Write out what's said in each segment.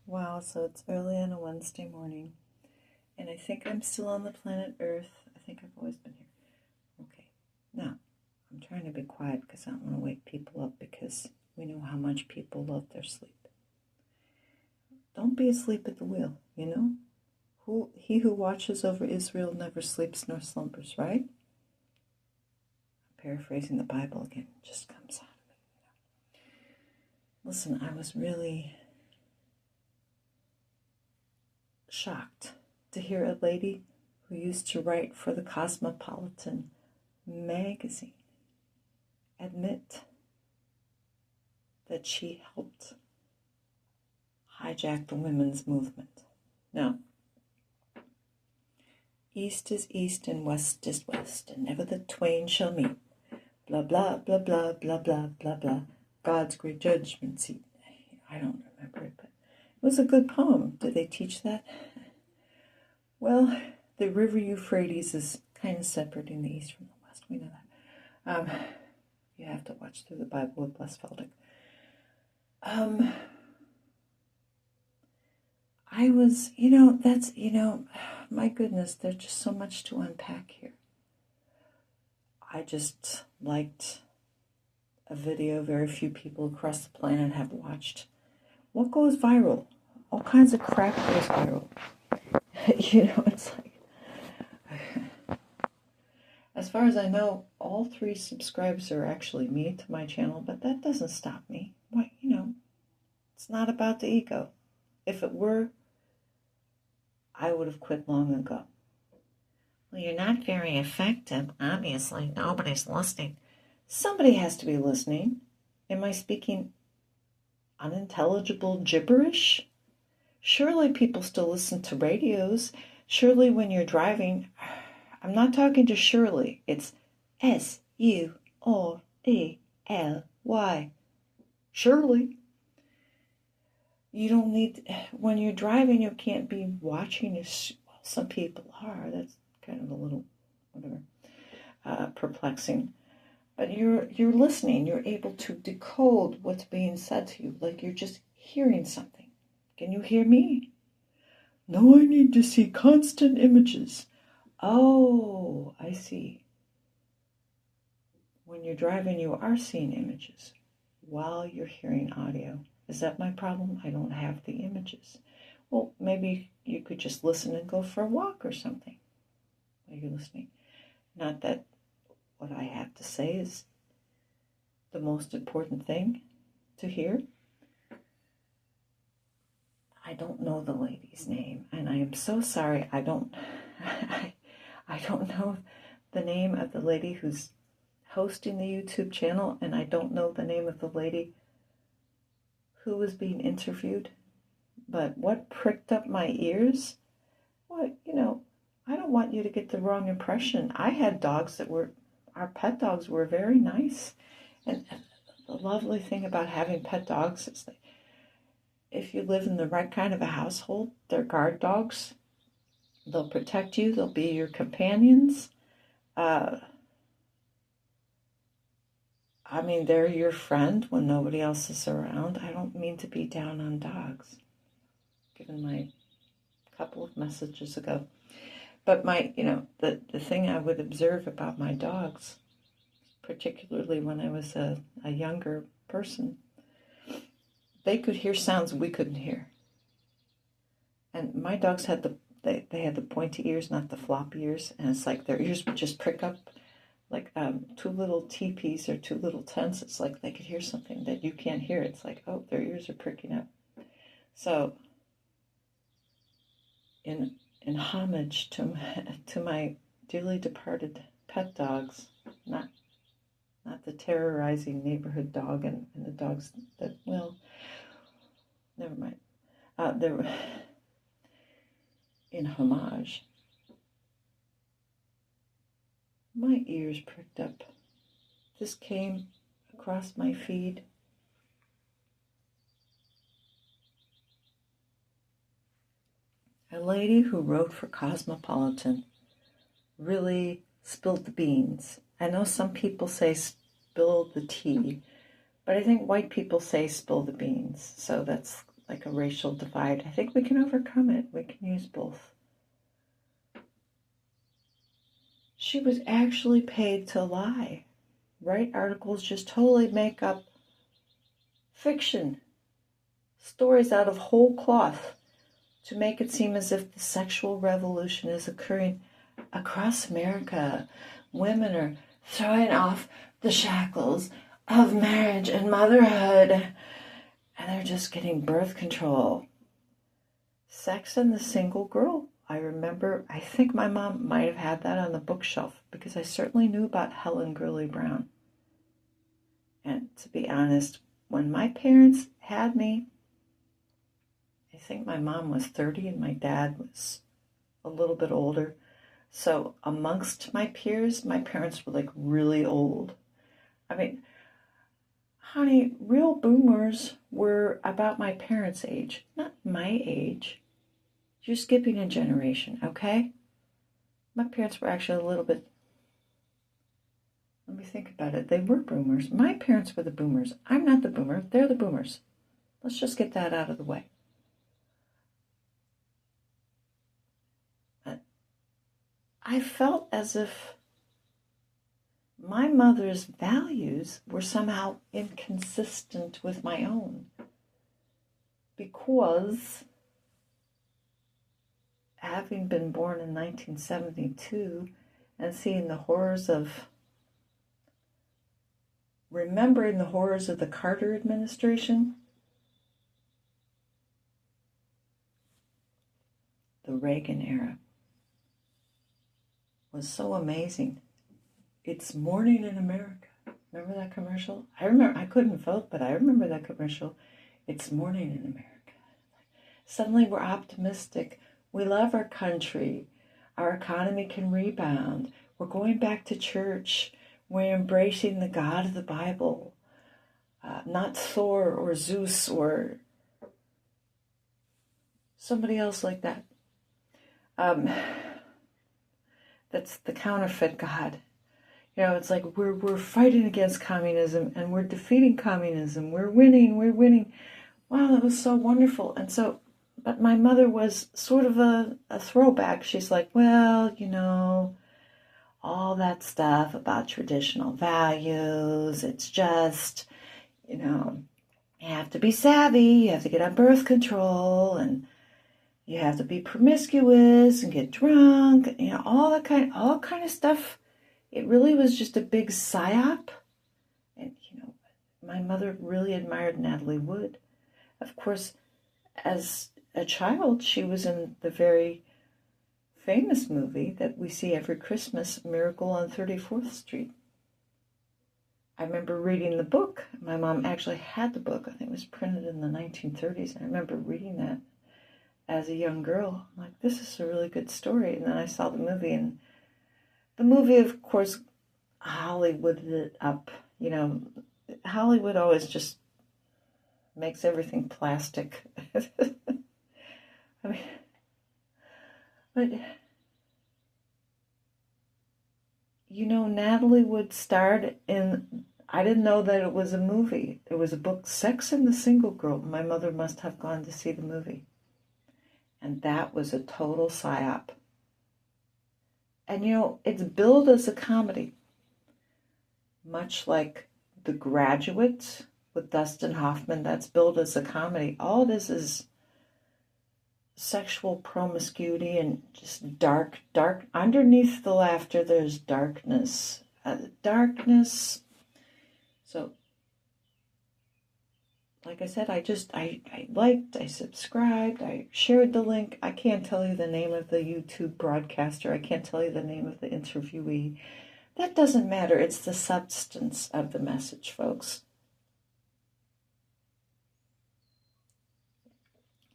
Wow, so it's early on a Wednesday morning, and I think I'm still on the planet Earth. I think I've always been here. Okay, now, I'm trying to be quiet because I don't want to wake people up because we know how much people love their sleep. Don't be asleep at the wheel, you know? He who watches over Israel never sleeps nor slumbers, right? I'm paraphrasing the Bible again, it just comes out of me. Listen, I was really shocked to hear a lady who used to write for the Cosmopolitan magazine admit that she helped hijack the women's movement. Now, east is east and west is west, and never the twain shall meet. Blah, blah, blah, blah, blah, blah, blah, blah. God's great judgment seat. I don't remember it, but it was a good poem. Did they teach that? Well, the river Euphrates is kind of separating the east from the west. We know that. You have to watch through the Bible with Les Feldick. I was, my goodness, there's just so much to unpack here. I just liked a video very few people across the planet have watched. What goes viral? All kinds of crap goes viral. It's like, as far as I know, all 3 subscribers are actually me to my channel, but that doesn't stop me. Why, it's not about the ego. If it were, I would have quit long ago. Well, you're not very effective. Obviously, nobody's listening. Somebody has to be listening. Am I speaking unintelligible gibberish? Surely people still listen to radios. Surely when you're driving, I'm not talking to Shirley. It's S-U-R-E-L-Y. Shirley. You don't need, when you're driving, you can't be watching as well. Some people are. That's kind of a little, perplexing. But you're listening. You're able to decode what's being said to you, like you're just hearing something. Can you hear me? No, I need to see constant images. Oh, I see. When you're driving, you are seeing images while you're hearing audio. Is that my problem? I don't have the images. Well, maybe you could just listen and go for a walk or something while you're listening. Not that what I have to say is the most important thing to hear. I don't know the lady's name, and I am so sorry. I don't know the name of the lady who's hosting the YouTube channel, and I don't know the name of the lady who was being interviewed. But what pricked up my ears? Well, I don't want you to get the wrong impression. I had dogs our pet dogs were very nice. And the lovely thing about having pet dogs is that if you live in the right kind of a household, they're guard dogs. They'll protect you. They'll be your companions. They're your friend when nobody else is around. I don't mean to be down on dogs, given my couple of messages ago. But the thing I would observe about my dogs, particularly when I was a younger person, they could hear sounds we couldn't hear. And my dogs had they had the pointy ears, not the floppy ears, and it's like their ears would just prick up like 2 little teepees or 2 little tents. It's like they could hear something that you can't hear. It's like, oh, their ears are pricking up. So in homage to my dearly departed pet dogs, not the terrorizing neighborhood dog and the dogs that, well, never mind. They're in homage. My ears pricked up. This came across my feed. A lady who wrote for Cosmopolitan really spilled the beans. I know some people say spill the tea, but I think white people say spill the beans. So that's like a racial divide. I think we can overcome it. We can use both. She was actually paid to lie, write articles, just totally make up fiction, stories out of whole cloth to make it seem as if the sexual revolution is occurring across America. Women are throwing off the shackles of marriage and motherhood, and they're just getting birth control. Sex and the Single Girl. I remember, I think my mom might have had that on the bookshelf because I certainly knew about Helen Gurley Brown. And to be honest, when my parents had me, I think my mom was 30 and my dad was a little bit older. So amongst my peers, my parents were like really old. I mean, honey, real boomers were about my parents' age, not my age. You're skipping a generation, okay? My parents were actually a little bit, let me think about it. They were boomers. My parents were the boomers. I'm not the boomer. They're the boomers. Let's just get that out of the way. I felt as if my mother's values were somehow inconsistent with my own, because having been born in 1972 and seeing the horrors of, remembering the horrors of the Carter administration, the Reagan era was so amazing. It's morning in America. Remember that commercial? I couldn't vote, but I remember that commercial. It's morning in America. Suddenly we're optimistic. We love our country. Our economy can rebound. We're going back to church. We're embracing the God of the Bible. Not Thor or Zeus or somebody else like that. That's the counterfeit God. You know, it's like we're fighting against communism and we're defeating communism. We're winning. Wow, that was so wonderful. And so, but my mother was sort of a throwback. She's like, well, you know, all that stuff about traditional values, it's just, you know, you have to be savvy, you have to get on birth control, and you have to be promiscuous and get drunk, you know, all kind of stuff. It really was just a big psyop. And, you know, my mother really admired Natalie Wood. Of course, as a child, she was in the very famous movie that we see every Christmas, Miracle on 34th Street. I remember reading the book. My mom actually had the book. I think it was printed in the 1930s. I remember reading that as a young girl. I'm like, this is a really good story. And then I saw the movie, and the movie, of course, Hollywooded it up. You know, Hollywood always just makes everything plastic. I mean, but, you know, Natalie Wood starred in, I didn't know that it was a movie. It was a book, Sex and the Single Girl. My mother must have gone to see the movie. And that was a total psyop. And, you know, it's billed as a comedy, much like The Graduate with Dustin Hoffman. That's billed as a comedy. All it is sexual promiscuity and just dark. Underneath the laughter, there's darkness. Darkness. So, like I said, I liked, I subscribed, I shared the link. I can't tell you the name of the YouTube broadcaster. I can't tell you the name of the interviewee. That doesn't matter. It's the substance of the message, folks.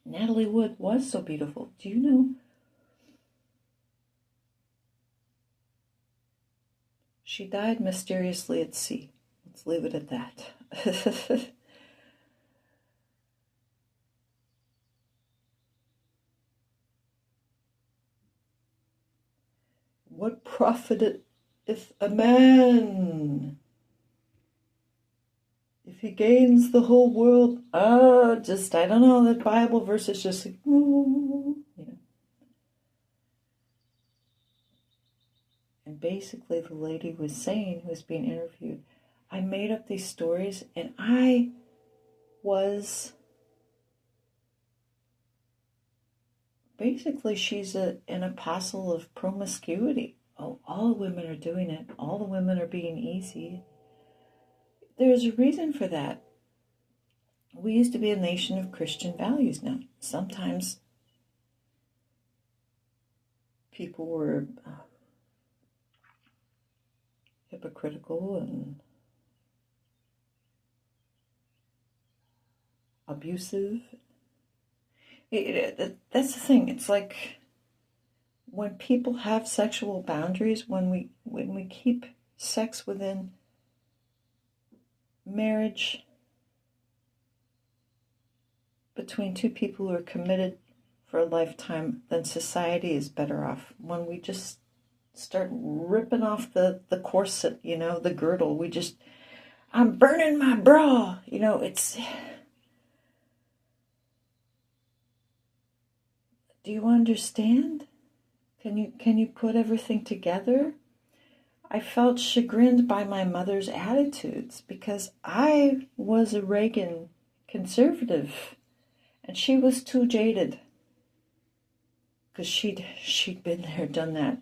Natalie Wood was so beautiful. Do you know? She died mysteriously at sea. Let's leave it at that. What profiteth if a man, if he gains the whole world, I don't know, that Bible verse is just like, ooh, you know. And basically the lady was saying, who was being interviewed, I made up these stories and I was, basically she's an apostle of promiscuity. Oh, all the women are doing it. All the women are being easy. There's a reason for that. We used to be a nation of Christian values. Now, sometimes people were hypocritical and abusive. That's the thing. It's like when people have sexual boundaries, when we keep sex within marriage between two people who are committed for a lifetime, then society is better off. When we just start ripping off the corset, you know, the girdle, I'm burning my bra, you know, it's... Do you understand? Can you put everything together? I felt chagrined by my mother's attitudes because I was a Reagan conservative and she was too jaded because she'd been there, done that.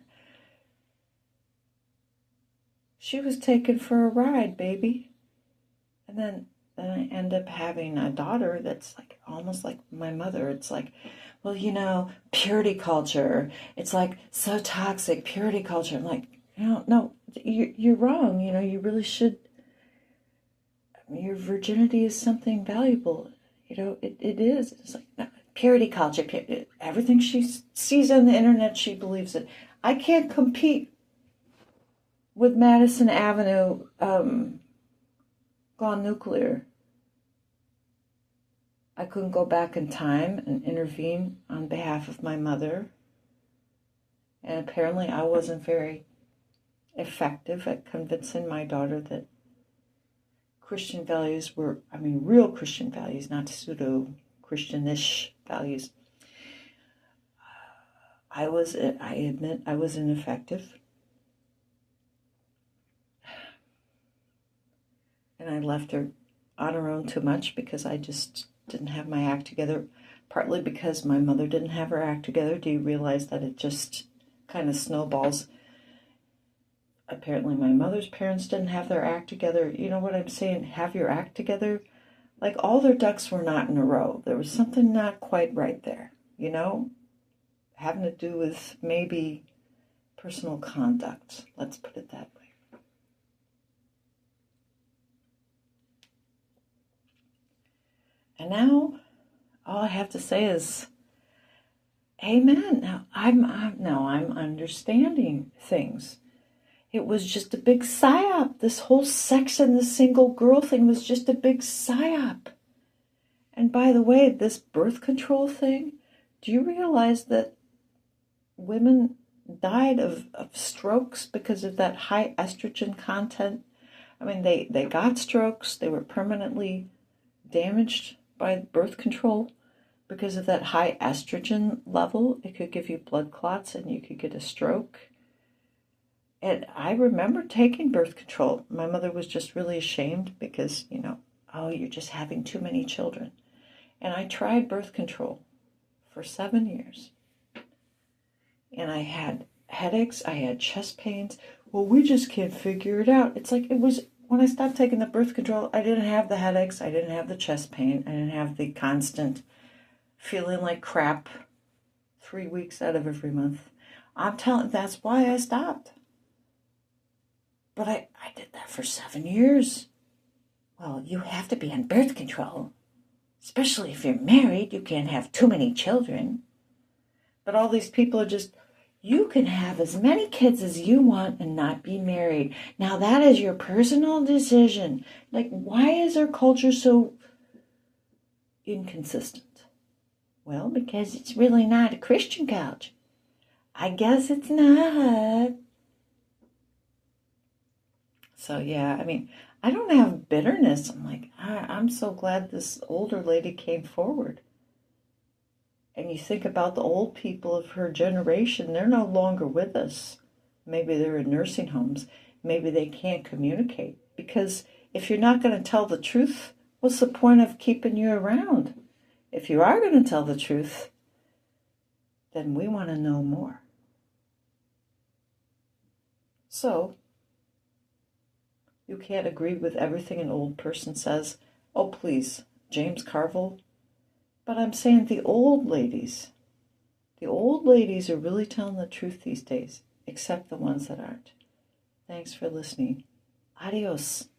She was taken for a ride, baby. And then I end up having a daughter that's like almost like my mother. It's like, well, you know, purity culture. It's like so toxic, purity culture. I'm like, no, you're wrong. You know, you really should. Your virginity is something valuable. You know, it is. It's like no, purity culture. Everything she sees on the internet, she believes it. I can't compete with Madison Avenue gone nuclear. I couldn't go back in time and intervene on behalf of my mother. And apparently I wasn't very effective at convincing my daughter that Christian values were, real Christian values, not pseudo-Christianish values. I admit I was ineffective. And I left her on her own too much because I just didn't have my act together, partly because my mother didn't have her act together. Do you realize that it just kind of snowballs? Apparently my mother's parents didn't have their act together. You know what I'm saying? Have your act together. Like all their ducks were not in a row. There was something not quite right there, you know? Having to do with maybe personal conduct. Let's put it that way. And now, all I have to say is, amen. Now I'm understanding things. It was just a big psyop. This whole sex and the single girl thing was just a big psyop. And by the way, this birth control thing, do you realize that women died of strokes because of that high estrogen content? I mean, they got strokes. They were permanently damaged by birth control because of that high estrogen level. It could give you blood clots and you could get a stroke. And I remember taking birth control. My mother was just really ashamed because, you know, oh, you're just having too many children. And I tried birth control for 7 years. And I had headaches, I had chest pains. Well, we just can't figure it out. It's like it was, when I stopped taking the birth control, I didn't have the headaches, I didn't have the chest pain, I didn't have the constant feeling like crap 3 weeks out of every month. That's why I stopped. But I did that for 7 years. Well, you have to be on birth control. Especially if you're married, you can't have too many children. But all these people are just, you can have as many kids as you want and not be married. Now that is your personal decision. Like, why is our culture so inconsistent? Well, because it's really not a Christian culture. I guess it's not. So yeah, I don't have bitterness. I'm like, I'm so glad this older lady came forward. And you think about the old people of her generation, they're no longer with us. Maybe they're in nursing homes. Maybe they can't communicate. Because if you're not going to tell the truth, what's the point of keeping you around? If you are going to tell the truth, then we want to know more. So, you can't agree with everything an old person says. Oh, please, James Carville. But I'm saying the old ladies are really telling the truth these days, except the ones that aren't. Thanks for listening. Adios.